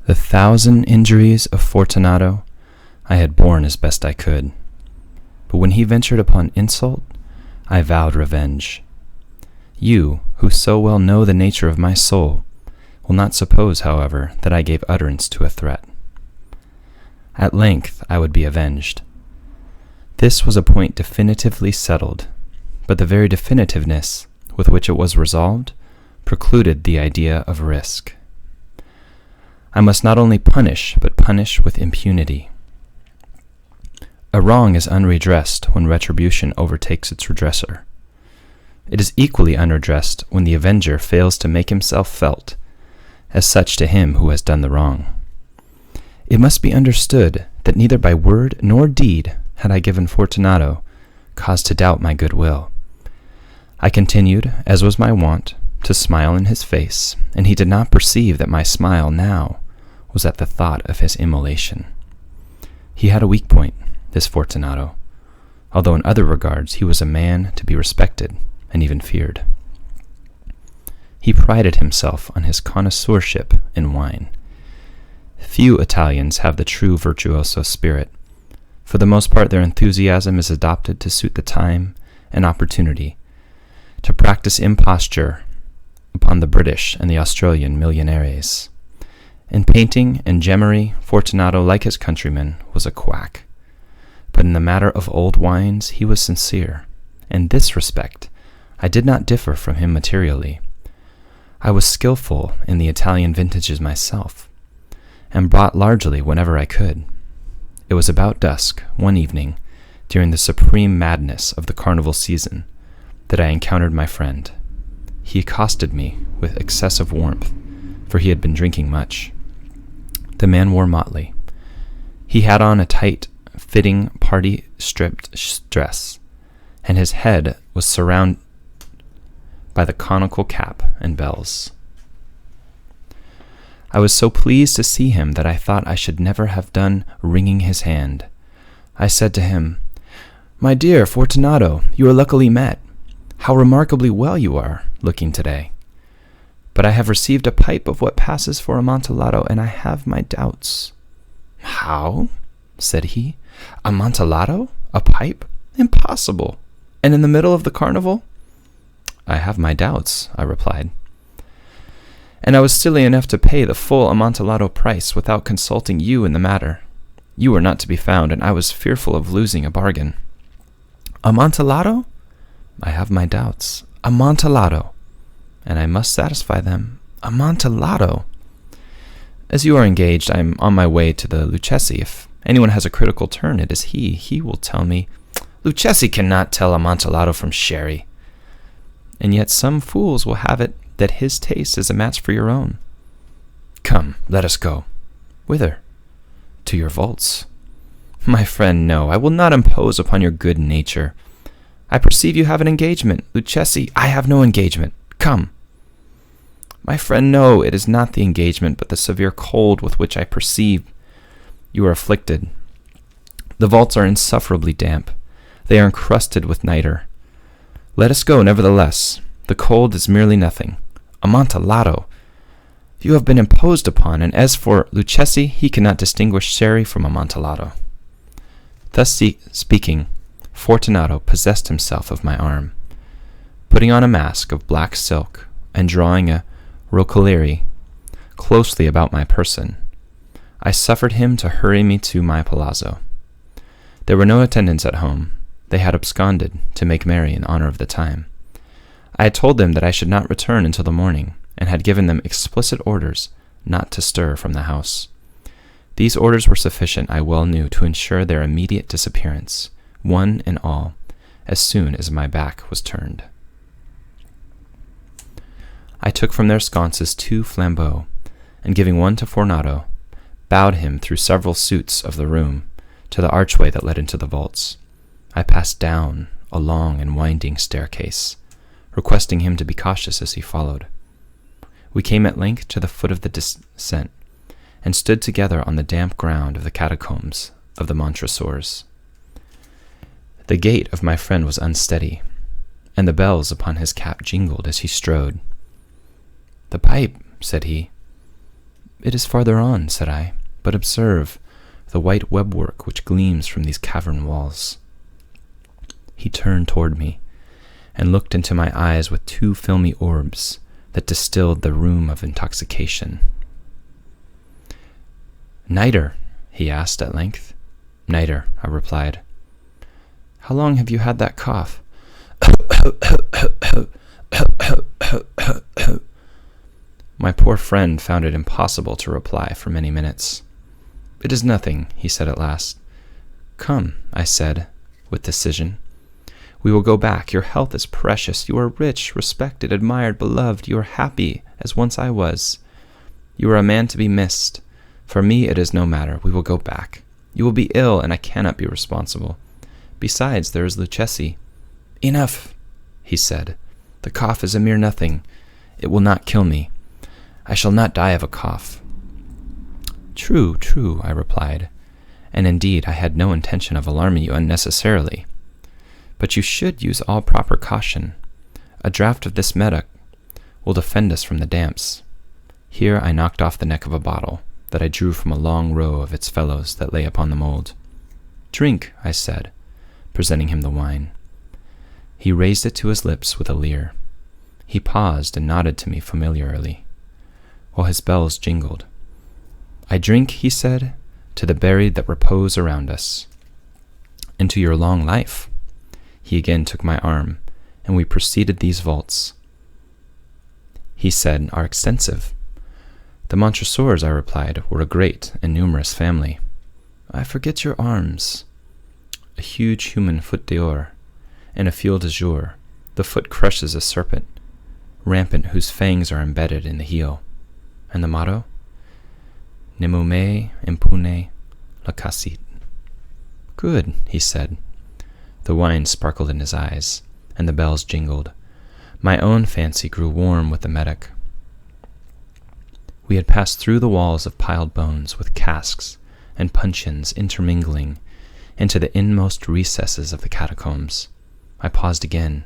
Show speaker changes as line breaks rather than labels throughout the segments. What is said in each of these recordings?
The 1,000 injuries of Fortunato I had borne as best I could, but when he ventured upon insult, I vowed revenge. You, who so well know the nature of my soul, will not suppose, however, that I gave utterance to a threat. At length I would be avenged. This was a point definitively settled, but the very definitiveness with which it was resolved precluded the idea of risk. I must not only punish, but punish with impunity. A wrong is unredressed when retribution overtakes its redresser. It is equally unredressed when the avenger fails to make himself felt, as such to him who has done the wrong. It must be understood that neither by word nor deed had I given Fortunato cause to doubt my goodwill. I continued, as was my wont, to smile in his face, and he did not perceive that my smile now was at the thought of his immolation. He had a weak point, this Fortunato, although in other regards he was a man to be respected and even feared. He prided himself on his connoisseurship in wine. Few Italians have the true virtuoso spirit. For the most part, their enthusiasm is adopted to suit the time and opportunity, to practice imposture upon the British and the Australian millionaires. In painting and gemmery, Fortunato, like his countrymen, was a quack. But in the matter of old wines, he was sincere. In this respect, I did not differ from him materially. I was skillful in the Italian vintages myself, and brought largely whenever I could. It was about dusk, one evening, during the supreme madness of the carnival season, that I encountered my friend. He accosted me with excessive warmth, for he had been drinking much. The man wore motley. He had on a tight-fitting party-stripped dress, and his head was surrounded by the conical cap and bells. I was so pleased to see him that I thought I should never have done wringing his hand. I said to him, "My dear Fortunato, you are luckily met. How remarkably well you are looking today. But I have received a pipe of what passes for Amontillado, and I have my doubts." "How?" said he. "Amontillado? A pipe? Impossible! And in the middle of the carnival?" "I have my doubts," I replied. "And I was silly enough to pay the full Amontillado price without consulting you in the matter. You were not to be found, and I was fearful of losing a bargain." "Amontillado?" "I have my doubts. Amontillado. And I must satisfy them. Amontillado. As you are engaged, I am on my way to the Lucchesi. If anyone has a critical turn, it is he. He will tell me, 'Lucchesi cannot tell Amontillado from sherry.' And yet some fools will have it that his taste is a match for your own. Come, let us go." "Whither?" "To your vaults." "My friend, no, I will not impose upon your good nature. I perceive you have an engagement. Lucchesi, I have no engagement. Come." "My friend, no, it is not the engagement, but the severe cold with which I perceive you are afflicted. The vaults are insufferably damp. They are encrusted with nitre. Let us go, nevertheless. The cold is merely nothing. Amontillado! You have been imposed upon, and as for Lucchesi, he cannot distinguish sherry from Amontillado." Thus speaking, Fortunato possessed himself of my arm. Putting on a mask of black silk, and drawing a roquelaire closely about my person, I suffered him to hurry me to my palazzo. There were no attendants at home. They had absconded to make merry in honor of the time. I had told them that I should not return until the morning, and had given them explicit orders not to stir from the house. These orders were sufficient, I well knew, to ensure their immediate disappearance, one and all, as soon as my back was turned. I took from their sconces 2 flambeaux, and giving one to Fortunato, bowed him through several suites of the room to the archway that led into the vaults. I passed down a long and winding staircase, requesting him to be cautious as he followed. We came at length to the foot of the descent, and stood together on the damp ground of the catacombs of the Montresors. The gait of my friend was unsteady, and the bells upon his cap jingled as he strode. "The pipe," said he. "It is farther on," said I, "but observe the white webwork which gleams from these cavern walls." He turned toward me and looked into my eyes with two filmy orbs that distilled the rheum of intoxication. "Niter," he asked at length. "Niter," I replied. "How long have you had that cough?" My poor friend found it impossible to reply for many minutes. "It is nothing," he said at last. "Come," I said, with decision. "We will go back. Your health is precious. You are rich, respected, admired, beloved. You are happy, as once I was. You are a man to be missed. For me it is no matter. We will go back. You will be ill, and I cannot be responsible. Besides, there is Lucchesi." "Enough," he said. "The cough is a mere nothing. It will not kill me. I shall not die of a cough." "True, true," I replied, "and indeed I had no intention of alarming you unnecessarily. But you should use all proper caution. A draught of this medoc will defend us from the damps." Here I knocked off the neck of a bottle that I drew from a long row of its fellows that lay upon the mold. "Drink," I said, presenting him the wine. He raised it to his lips with a leer. He paused and nodded to me familiarly, while his bells jingled. "I drink," he said, "to the buried that repose around us, and to your long life." He again took my arm, and we proceeded these vaults. He said, "Are extensive." "The Montresors," I replied, "were a great and numerous family." "I forget your arms." "A huge human foot d'or, and a field azure. The foot crushes a serpent, rampant, whose fangs are embedded in the heel." "And the motto?" "Nemume impune lacessit." "Good," he said. The wine sparkled in his eyes, and the bells jingled. My own fancy grew warm with the medoc. We had passed through the walls of piled bones, with casks and puncheons intermingling, into the inmost recesses of the catacombs. I paused again,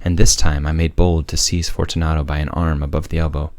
and this time I made bold to seize Fortunato by an arm above the elbow.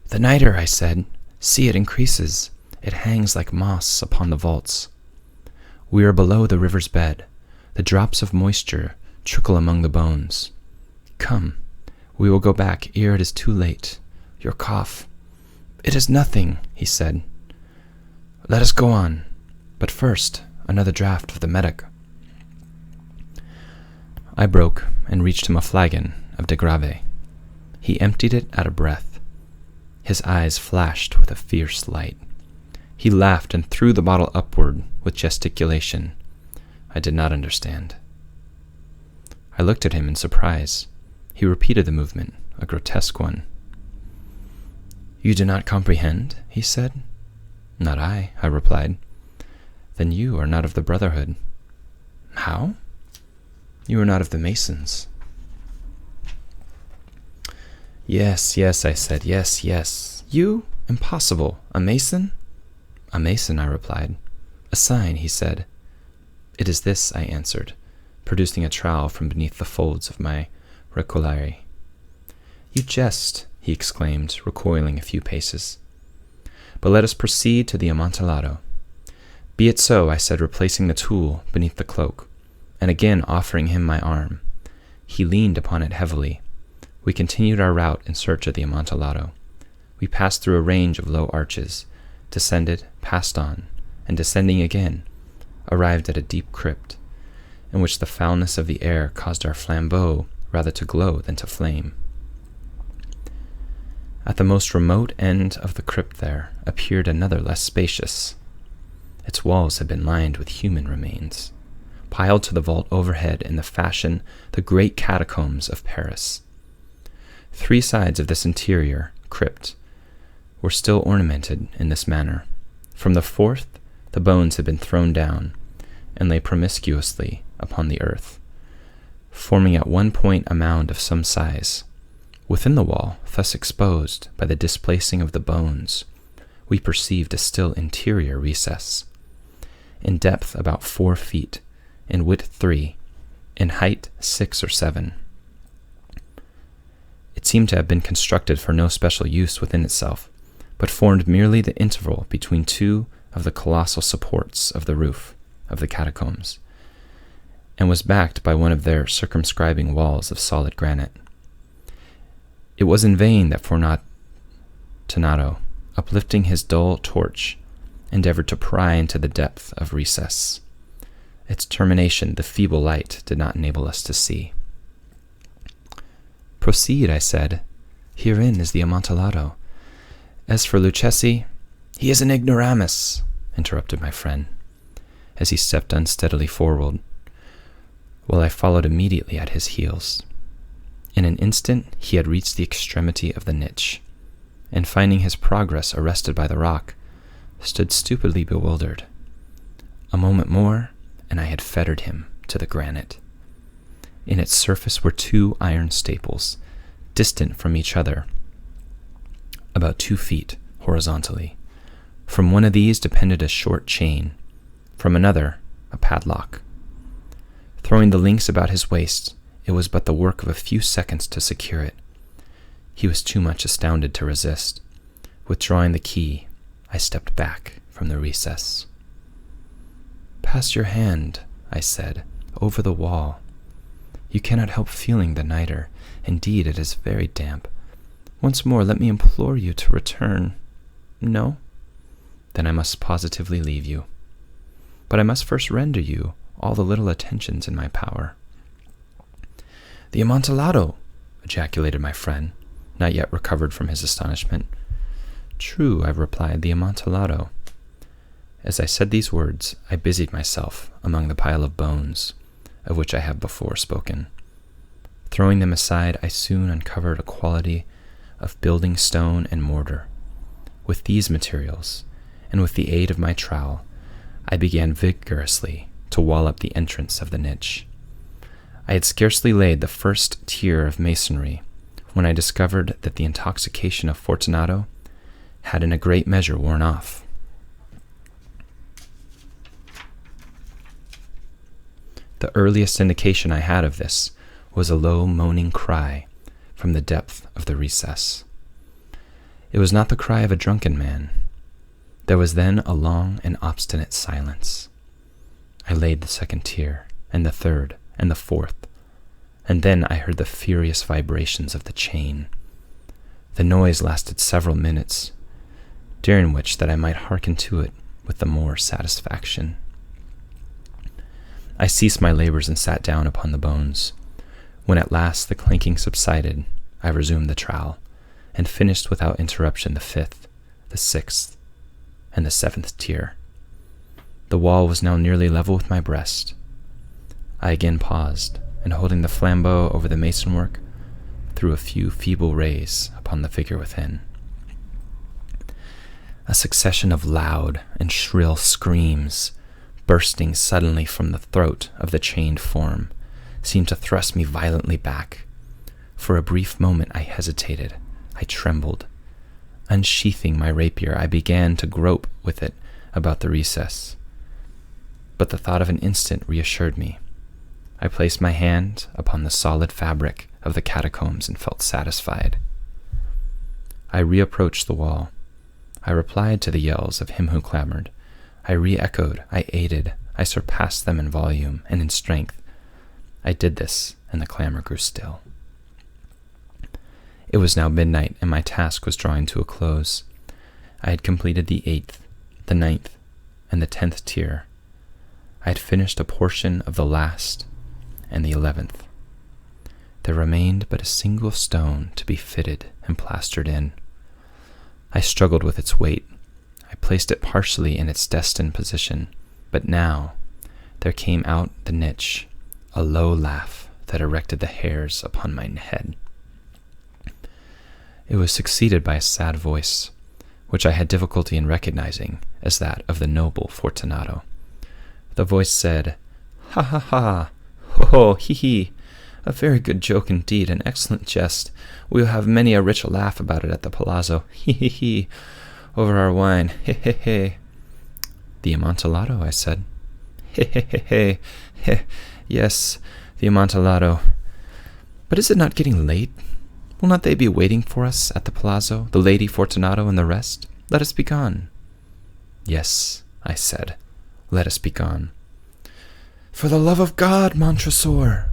"The niter," I said. "See, it increases. It hangs like moss upon the vaults. We are below the river's bed. The drops of moisture trickle among the bones. Come, we will go back ere it is too late. Your cough—" "It is nothing," he said. "Let us go on. But first, another draught of the medoc." I broke and reached him a flagon of de Grave. He emptied it at a breath. His eyes flashed with a fierce light. He laughed and threw the bottle upward with gesticulation. I did not understand. I looked at him in surprise. He repeated the movement, a grotesque one. "You do not comprehend?" he said. "Not I," I replied. "Then you are not of the Brotherhood." "How?" "You are not of the Masons." "Yes, yes," I said. "Yes, yes. You? Impossible. A Mason?" "A Mason," I replied. "A sign," he said. "It is this," I answered, producing a trowel from beneath the folds of my recolare. "You jest," he exclaimed, recoiling a few paces. "But let us proceed to the Amontillado." "Be it so," I said, replacing the tool beneath the cloak, and again offering him my arm. He leaned upon it heavily. We continued our route in search of the Amontillado. We passed through a range of low arches, descended, passed on, and descending again, arrived at a deep crypt, in which the foulness of the air caused our flambeaux rather to glow than to flame. At the most remote end of the crypt there appeared another less spacious. Its walls had been lined with human remains, piled to the vault overhead in the fashion the great catacombs of Paris. 3 sides of this interior crypt were still ornamented in this manner. From the 4th, the bones had been thrown down and lay promiscuously upon the earth, forming at one point a mound of some size. Within the wall, thus exposed by the displacing of the bones, we perceived a still interior recess, in depth about 4 feet, in width 3, in height 6 or 7. It seemed to have been constructed for no special use within itself, but formed merely the interval between two of the colossal supports of the roof of the catacombs, and was backed by one of their circumscribing walls of solid granite. It was in vain that Fortunato, uplifting his dull torch, endeavored to pry into the depth of recess. Its termination the feeble light did not enable us to see. "Proceed," I said. "Herein is the Amontillado. As for Lucchesi—" "He is an ignoramus," interrupted my friend, as he stepped unsteadily forward, while I followed immediately at his heels. In an instant he had reached the extremity of the niche, and finding his progress arrested by the rock, stood stupidly bewildered. A moment more, and I had fettered him to the granite. In its surface were two iron staples, distant from each other about 2 feet horizontally. From one of these depended a short chain, from another a padlock. Throwing the links about his waist, it was but the work of a few seconds to secure it. He was too much astounded to resist. Withdrawing the key, I stepped back from the recess. "Pass your hand," I said, "over the wall. You cannot help feeling the nitre. Indeed, it is very damp. Once more, let me implore you to return. No? Then I must positively leave you. But I must first render you all the little attentions in my power." "The Amontillado!" ejaculated my friend, not yet recovered from his astonishment. "True," I replied, "the Amontillado." As I said these words, I busied myself among the pile of bones, of which I have before spoken. Throwing them aside, I soon uncovered a quantity of building stone and mortar. With these materials, and with the aid of my trowel, I began vigorously to wall up the entrance of the niche. I had scarcely laid the first tier of masonry when I discovered that the intoxication of Fortunato had in a great measure worn off. The earliest indication I had of this was a low moaning cry from the depth of the recess. It was not the cry of a drunken man. There was then a long and obstinate silence. I laid the second tier, and the third, and the fourth, and then I heard the furious vibrations of the chain. The noise lasted several minutes, during which that I might hearken to it with the more satisfaction. I ceased my labors and sat down upon the bones. When at last the clanking subsided, I resumed the trowel, and finished without interruption the 5th, the 6th, and the 7th tier. The wall was now nearly level with my breast. I again paused, and holding the flambeau over the masonwork, threw a few feeble rays upon the figure within. A succession of loud and shrill screams, bursting suddenly from the throat of the chained form, seemed to thrust me violently back. For a brief moment I hesitated. I trembled. Unsheathing my rapier, I began to grope with it about the recess. But the thought of an instant reassured me. I placed my hand upon the solid fabric of the catacombs and felt satisfied. I reapproached the wall. I replied to the yells of him who clamored. I re-echoed, I aided, I surpassed them in volume and in strength. I did this, and the clamor grew still. It was now midnight, and my task was drawing to a close. I had completed the 8th, the 9th, and the 10th tier. I had finished a portion of the last and the 11th. There remained but a single stone to be fitted and plastered in. I struggled with its weight. I placed it partially in its destined position, but now there came out the niche a low laugh that erected the hairs upon my head. It was succeeded by a sad voice, which I had difficulty in recognizing as that of the noble Fortunato. The voice said, "Ha ha ha! Ho ho! Hee hee! A very good joke indeed, an excellent jest. We will have many a rich laugh about it at the palazzo. Hee hee hee! Over our wine. He he he!" "The Amontillado," I said. "He he he he! He! Yes, the Amontillado. But is it not getting late? Will not they be waiting for us at the palazzo, the Lady Fortunato and the rest? Let us be gone. Yes, I said, let us be gone. For the love of God, Montresor.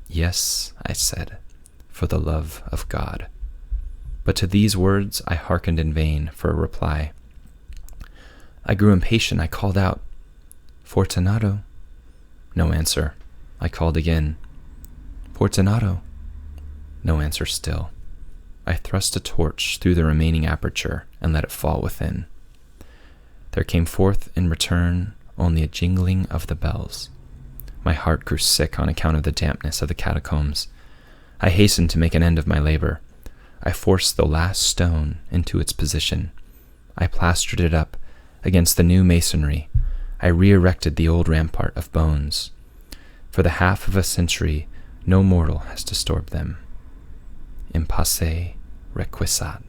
Yes, I said, for the love of God. But to these words I hearkened in vain for a reply. I grew impatient. I called out, Fortunato. No answer. I called again, Fortunato. No answer still. I thrust a torch through the remaining aperture and let it fall within. There came forth in return only a jingling of the bells. My heart grew sick on account of the dampness of the catacombs. I hastened to make an end of my labor. I forced the last stone into its position. I plastered it up against the new masonry. I re-erected the old rampart of bones. For the half of a century, no mortal has disturbed them. In pace requiescat.